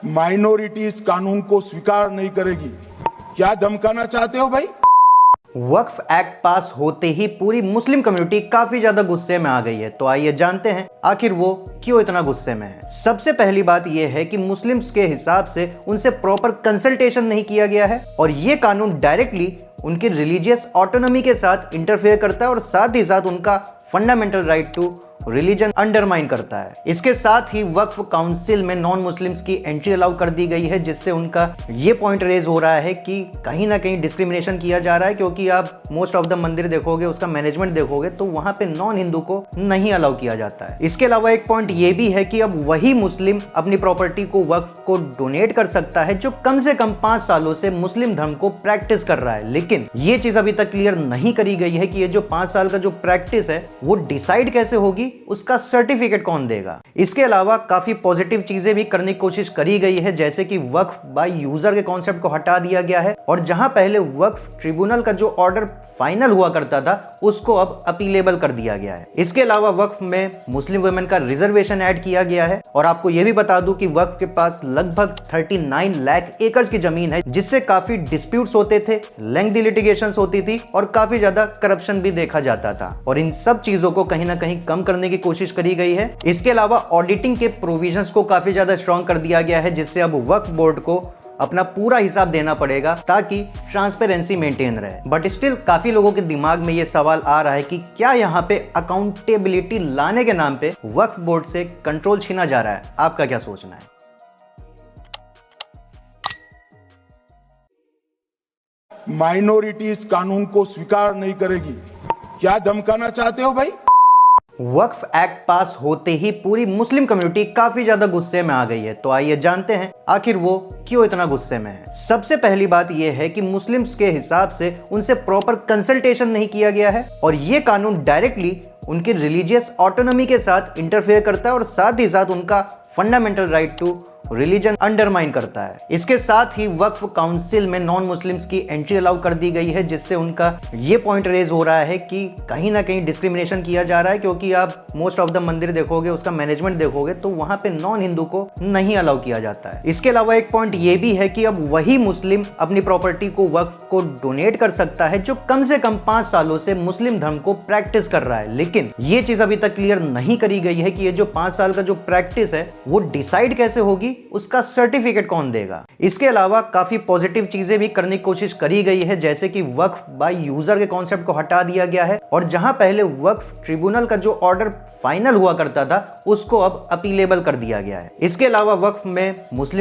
Minority इस कानून को स्वीकार नहीं करेगी। क्या धमकाना चाहते हो भाई? वक्फ एक्ट पास होते ही पूरी मुस्लिम कम्युनिटी काफी ज्यादा गुस्से में आ गई है। तो आइए जानते हैं आखिर वो क्यों इतना गुस्से में है। सबसे पहली बात यह है कि मुस्लिम्स के हिसाब से उनसे प्रॉपर कंसल्टेशन नहीं किया गया है और ये कानून डायरेक्टली उनकी रिलीजियस ऑटोनॉमी के साथ इंटरफेयर करता है और साथ ही साथ उनका fundamental right to religion undermine करता है। इसके साथ ही वक्फ काउंसिल में नॉन मुस्लिम्स की एंट्री अलाउ कर दी गई है, जिससे उनका ये पॉइंट रेज हो रहा है कि कहीं ना कहीं डिस्क्रिमिनेशन किया जा रहा है, क्योंकि आप मोस्ट ऑफ द मंदिर देखोगे, उसका मैनेजमेंट देखोगे तो वहां पे नॉन हिंदू को नहीं अलाउ किया जाता है। इसके अलावा एक पॉइंट ये भी है कि अब वही मुस्लिम अपनी प्रॉपर्टी को वक्फ को डोनेट कर सकता है जो कम से कम 5 सालों से मुस्लिम धर्म को प्रैक्टिस कर रहा है। लेकिन ये चीज अभी तक क्लियर नहीं करी गई है कि ये जो 5 साल का जो प्रैक्टिस है वो डिसाइड कैसे होगी, उसका सर्टिफिकेट कौन देगा। इसके अलावा काफी पॉजिटिव चीजें भी करने की कोशिश करी गई है, जैसे कि वक्फ बाय यूजर के कॉन्सेप्ट को हटा दिया गया है और जहां पहले वक्फ ट्रिब्यूनल का जो ऑर्डर फाइनल हुआ करता था उसको अब अपीलेबल कर दिया गया है। इसके अलावा वक्फ में मुस्लिम वुमेन का रिजर्वेशन ऐड किया गया है और आपको यह भी बता दूं कि वक्फ के पास लगभग 39 लाख एकड़ की जमीन है, जिससे काफी डिस्प्यूट्स होते थे, लेंथी लिटिगेशंस होती थी और काफी ज्यादा करप्शन भी देखा जाता था और इन सब चीजों को कहीं ना कहीं कम करने की कोशिश करी गई है। इसके अलावा ऑडिटिंग के प्रोविजंस को काफी ज्यादा स्ट्रॉन्ग कर दिया गया है, जिससे अब वक्फ बोर्ड को अपना पूरा हिसाब देना पड़ेगा ताकि ट्रांसपेरेंसी मेंटेन रहे। बट स्टिल काफी लोगों के दिमाग में यह सवाल आ रहा है कि क्या यहाँ पे अकाउंटेबिलिटी लाने के नाम पे वक्फ बोर्ड से कंट्रोल छीना जा रहा है? आपका क्या सोचना है? माइनॉरिटी इस कानून को स्वीकार नहीं करेगी। क्या धमकाना चाहते हो भाई? वक्फ एक्ट पास होते ही पूरी मुस्लिम कम्युनिटी काफी ज्यादा गुस्से में आ गई है। तो आइए जानते हैं आखिर वो क्यों इतना गुस्से में है। सबसे पहली बात यह है कि मुस्लिम्स के हिसाब से उनसे प्रॉपर कंसल्टेशन नहीं किया गया है और ये कानून डायरेक्टली उनकी रिलीजियस ऑटोनॉमी के साथ इंटरफेयर करता है और साथ ही साथ उनका fundamental right to religion undermine करता है। इसके साथ ही वक्फ काउंसिल में नॉन मुस्लिम्स की एंट्री अलाउ कर दी गई है, जिससे उनका ये पॉइंट रेज हो रहा है कि कहीं ना कहीं डिस्क्रिमिनेशन किया जा रहा है, क्योंकि आप मोस्ट ऑफ द मंदिर देखोगे, उसका मैनेजमेंट देखोगे तो वहां पे नॉन हिंदू को नहीं अलाउ किया जाता है। इसके अलावा एक पॉइंट ये भी है कि अब वही मुस्लिम अपनी प्रॉपर्टी को वक्फ को डोनेट कर सकता है जो कम से कम 5 सालों से मुस्लिम धर्म को प्रैक्टिस कर रहा है। लेकिन ये चीज अभी तक क्लियर नहीं करी गई है कि ये जो 5 साल का जो प्रैक्टिस है वो डिसाइड कैसे होगी, उसका सर्टिफिकेट कौन देगा। इसके अलावा काफी पॉजिटिव चीजें भी करने की कोशिश करी गई है, जैसे कि वक्फ बाय यूजर के कॉन्सेप्ट को हटा दिया गया है और जहां पहले वक्फ ट्रिब्यूनल का जो ऑर्डर फाइनल हुआ करता था उसको अब अपीलेबल कर दिया गया है। इसके अलावा वक्फ में मुस्लिम